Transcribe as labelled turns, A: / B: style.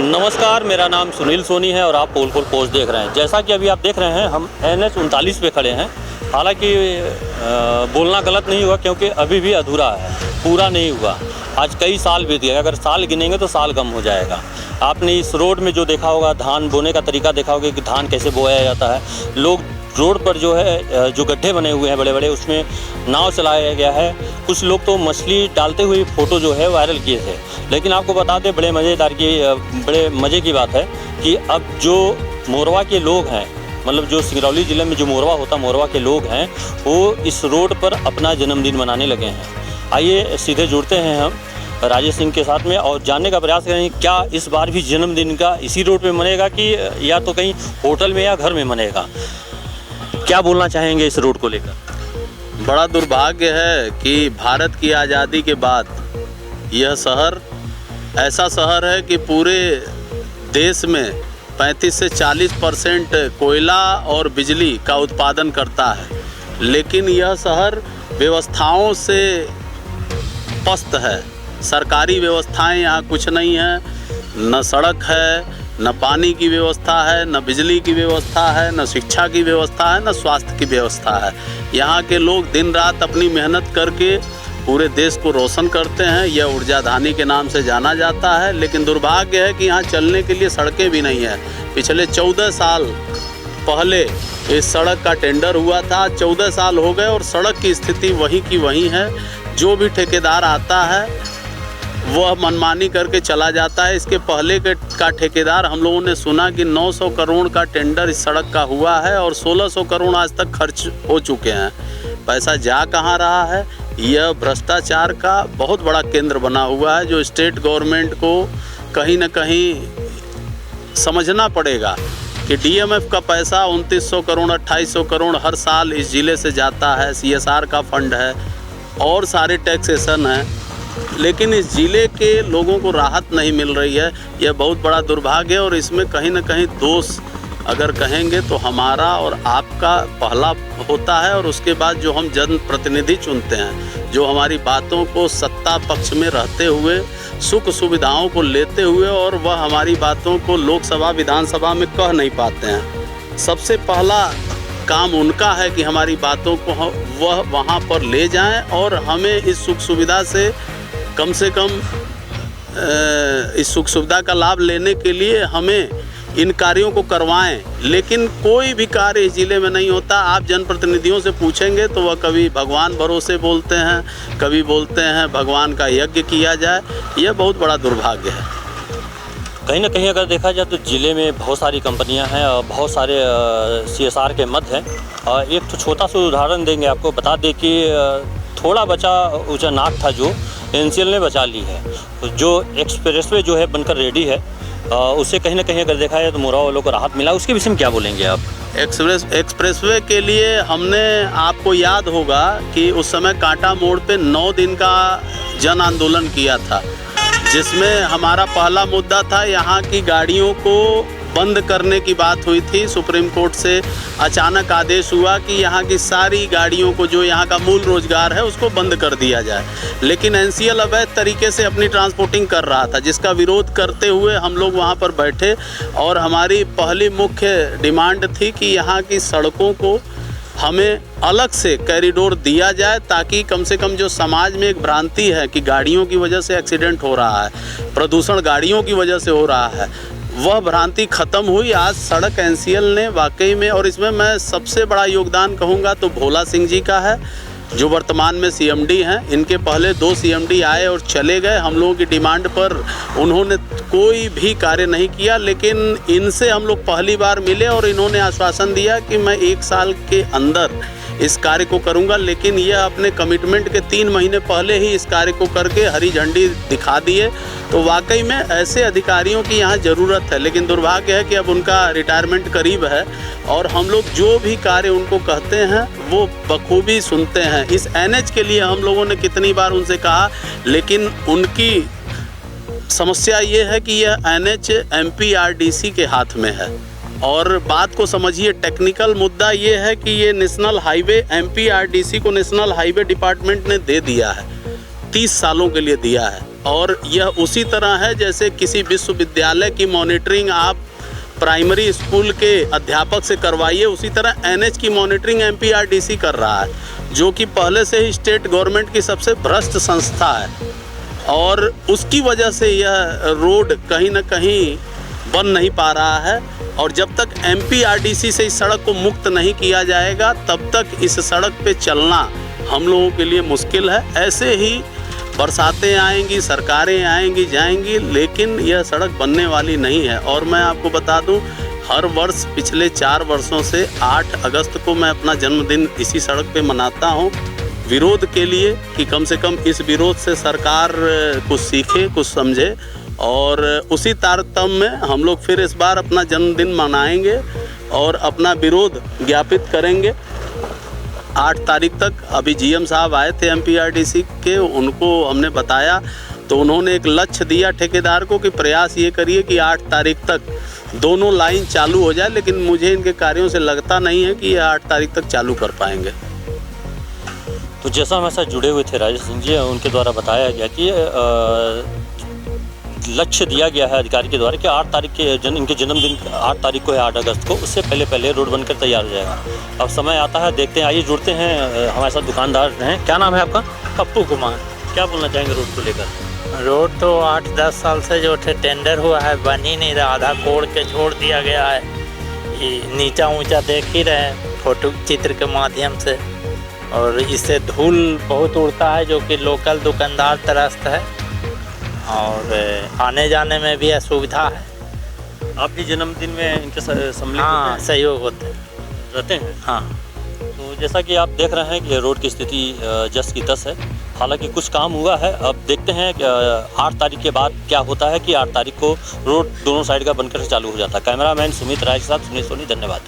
A: नमस्कार, मेरा नाम सुनील सोनी है और आप पोलखोल पोस्ट देख रहे हैं। जैसा कि अभी आप देख रहे हैं, हम NH 39 पे खड़े हैं। हालांकि बोलना गलत नहीं हुआ क्योंकि अभी भी अधूरा है, पूरा नहीं हुआ। आज कई साल बीत गए, अगर साल गिनेंगे तो साल कम हो जाएगा। आपने इस रोड में जो देखा होगा, धान बोने का तरीका देखा होगा कि धान कैसे बोया जाता है। लोग रोड पर जो है, जो गड्ढे बने हुए हैं बड़े बड़े, उसमें नाव चलाया गया है। कुछ लोग तो मछली डालते हुए फ़ोटो जो है वायरल किए थे। लेकिन आपको बता दें, बड़े मज़े की बात है कि अब जो मोरवा के लोग हैं, मतलब जो सिंगरौली ज़िले में जो मोरवा के लोग हैं, वो इस रोड पर अपना जन्मदिन मनाने लगे हैं। आइए सीधे जुड़ते हैं हम राजेश सिंह के साथ में और जानने का प्रयास करेंगे क्या इस बार भी जन्मदिन का इसी रोड पे मनेगा कि या तो कहीं होटल में या घर में मनेगा। क्या बोलना चाहेंगे इस रोड को लेकर?
B: बड़ा दुर्भाग्य है कि भारत की आज़ादी के बाद यह शहर ऐसा शहर है कि पूरे देश में 35 से 40% कोयला और बिजली का उत्पादन करता है, लेकिन यह शहर व्यवस्थाओं से पस्त है। सरकारी व्यवस्थाएं यहाँ कुछ नहीं है, न सड़क है, न पानी की व्यवस्था है, न बिजली की व्यवस्था है, न शिक्षा की व्यवस्था है, न स्वास्थ्य की व्यवस्था है। यहाँ के लोग दिन रात अपनी मेहनत करके पूरे देश को रोशन करते हैं। यह ऊर्जाधानी के नाम से जाना जाता है, लेकिन दुर्भाग्य है कि यहाँ चलने के लिए सड़कें भी नहीं है। पिछले 14 साल पहले इस सड़क का टेंडर हुआ था, 14 साल हो गए और सड़क की स्थिति वहीं की वहीं है। जो भी ठेकेदार आता है वह मनमानी करके चला जाता है। इसके पहले का ठेकेदार हम लोगों ने सुना कि 900 करोड़ का टेंडर इस सड़क का हुआ है और 1600 करोड़ आज तक खर्च हो चुके हैं। पैसा जा कहाँ रहा है? यह भ्रष्टाचार का बहुत बड़ा केंद्र बना हुआ है, जो स्टेट गवर्नमेंट को कहीं न कहीं समझना पड़ेगा कि DMF का पैसा 2900 करोड़ 2800 करोड़ हर साल इस ज़िले से जाता है। CSR का फंड है और सारे टैक्सेशन है, लेकिन इस ज़िले के लोगों को राहत नहीं मिल रही है। यह बहुत बड़ा दुर्भाग्य है और इसमें कहीं ना कहीं दोष अगर कहेंगे तो हमारा और आपका पहला होता है, और उसके बाद जो हम जनप्रतिनिधि चुनते हैं, जो हमारी बातों को सत्ता पक्ष में रहते हुए सुख सुविधाओं को लेते हुए और वह हमारी बातों को लोकसभा विधानसभा में कह नहीं पाते हैं। सबसे पहला काम उनका है कि हमारी बातों को वह वहाँ पर ले जाएं और हमें इस सुख सुविधा से कम इस सुख सुविधा का लाभ लेने के लिए हमें इन कार्यों को करवाएं। लेकिन कोई भी कार्य इस ज़िले में नहीं होता। आप जनप्रतिनिधियों से पूछेंगे तो वह कभी भगवान भरोसे बोलते हैं, कभी बोलते हैं भगवान का यज्ञ किया जाए। यह बहुत बड़ा दुर्भाग्य है।
A: कहीं ना कहीं अगर देखा जाए तो ज़िले में बहुत सारी कंपनियां हैं और बहुत सारे CSR के मद हैं। एक तो छोटा सा उदाहरण देंगे आपको, बता दें कि थोड़ा बचा ऊँचा नाक था जो NCL ने बचा ली है। जो एक्सप्रेसवे जो है बनकर रेडी है, उससे कहीं ना कहीं अगर देखा जाए तो मोरवा वालों को राहत मिला। उसके विषय में क्या बोलेंगे आप?
B: एक्सप्रेसवे के लिए हमने, आपको याद होगा कि उस समय कांटा मोड़ पे 9 दिन का जन आंदोलन किया था, जिसमें हमारा पहला मुद्दा था यहाँ की गाड़ियों को बंद करने की बात हुई थी। सुप्रीम कोर्ट से अचानक आदेश हुआ कि यहाँ की सारी गाड़ियों को, जो यहाँ का मूल रोजगार है, उसको बंद कर दिया जाए। लेकिन NCL अवैध तरीके से अपनी ट्रांसपोर्टिंग कर रहा था, जिसका विरोध करते हुए हम लोग वहाँ पर बैठे और हमारी पहली मुख्य डिमांड थी कि यहाँ की सड़कों को हमें अलग से कॉरिडोर दिया जाए, ताकि कम से कम जो समाज में एक भ्रांति है कि गाड़ियों की वजह से एक्सीडेंट हो रहा है, प्रदूषण गाड़ियों की वजह से हो रहा है, वह भ्रांति ख़त्म हुई। आज सड़क NCL ने वाकई में, और इसमें मैं सबसे बड़ा योगदान कहूँगा तो भोला सिंह जी का है, जो वर्तमान में CMD हैं। इनके पहले 2 CMD आए और चले गए। हम लोगों की डिमांड पर उन्होंने कोई भी कार्य नहीं किया, लेकिन इनसे हम लोग पहली बार मिले और इन्होंने आश्वासन दिया कि मैं 1 साल के अंदर इस कार्य को करूंगा। लेकिन यह अपने कमिटमेंट के 3 महीने पहले ही इस कार्य को करके हरी झंडी दिखा दिए। तो वाकई में ऐसे अधिकारियों की यहाँ ज़रूरत है, लेकिन दुर्भाग्य है कि अब उनका रिटायरमेंट करीब है और हम लोग जो भी कार्य उनको कहते हैं वो बखूबी सुनते हैं। इस NH के लिए हम लोगों ने कितनी बार उनसे कहा, लेकिन उनकी समस्या ये है कि यह NH MPRDC के हाथ में है। और बात को समझिए, टेक्निकल मुद्दा ये है कि ये नेशनल हाईवे MPRDC को नेशनल हाईवे डिपार्टमेंट ने दे दिया है, 30 सालों के लिए दिया है। और यह उसी तरह है जैसे किसी विश्वविद्यालय की मॉनिटरिंग आप प्राइमरी स्कूल के अध्यापक से करवाइए, उसी तरह एनएच की मॉनिटरिंग एमपीआरडीसी कर रहा है, जो कि पहले से ही स्टेट गवर्नमेंट की सबसे भ्रष्ट संस्था है। और उसकी वजह से यह रोड कहीं ना कहीं बन नहीं पा रहा है। और जब तक एमपीआरडीसी से इस सड़क को मुक्त नहीं किया जाएगा तब तक इस सड़क पे चलना हम लोगों के लिए मुश्किल है। ऐसे ही बरसातें आएंगी, सरकारें आएंगी जाएंगी, लेकिन यह सड़क बनने वाली नहीं है। और मैं आपको बता दूं, हर वर्ष पिछले 4 वर्षों से 8 अगस्त को मैं अपना जन्मदिन इसी सड़क पे मनाता हूं, विरोध के लिए कि कम से कम इस विरोध से सरकार कुछ सीखे, कुछ समझे। और उसी तारतम्य में हम लोग फिर इस बार अपना जन्मदिन मनाएंगे और अपना विरोध ज्ञापित करेंगे 8 तारीख तक। अभी जीएम साहब आए थे एमपीआरडीसी के, उनको हमने बताया तो उन्होंने एक लक्ष्य दिया ठेकेदार को कि प्रयास ये करिए कि 8 तारीख तक दोनों लाइन चालू हो जाए, लेकिन मुझे इनके कार्यों से लगता नहीं है कि ये 8 तारीख तक चालू कर पाएंगे।
A: तो जैसा हमारे साथ जुड़े हुए थे राजेश सिंह जी, उनके द्वारा बताया गया कि लक्ष्य दिया गया है अधिकारी के द्वारा कि 8 तारीख के इनके जन्मदिन 8 तारीख को है, 8 अगस्त को, उससे पहले रोड बनकर तैयार हो जाएगा। अब समय आता है, देखते हैं। आइए जुड़ते हैं, हमारे साथ दुकानदार हैं। क्या नाम है आपका?
C: पप्पू कुमार।
A: क्या बोलना चाहेंगे रोड को लेकर?
C: रोड तो 8-10 साल से जो टेंडर हुआ है बन ही नहीं रहा, आधा कोड़ के छोड़ दिया गया है। ये नीचा ऊंचा देख ही रहे हैं फोटो चित्र के माध्यम से, और इससे धूल बहुत उड़ता है जो कि लोकल दुकानदार त्रस्त है और आने जाने में भी असुविधा है।
A: आप भी जन्मदिन में इनके सम्मिलित
C: हाँ, सहयोग होते
A: रहते हैं।
C: हाँ,
A: तो जैसा कि आप देख रहे हैं कि रोड की स्थिति जस की तस है। हालांकि कुछ काम हुआ है, अब देखते हैं कि 8 तारीख के बाद क्या होता है कि 8 तारीख को रोड दोनों साइड का बनकर चालू हो जाता है। कैमरामैन सुमित राय के साथ सुनील सोनी, धन्यवाद।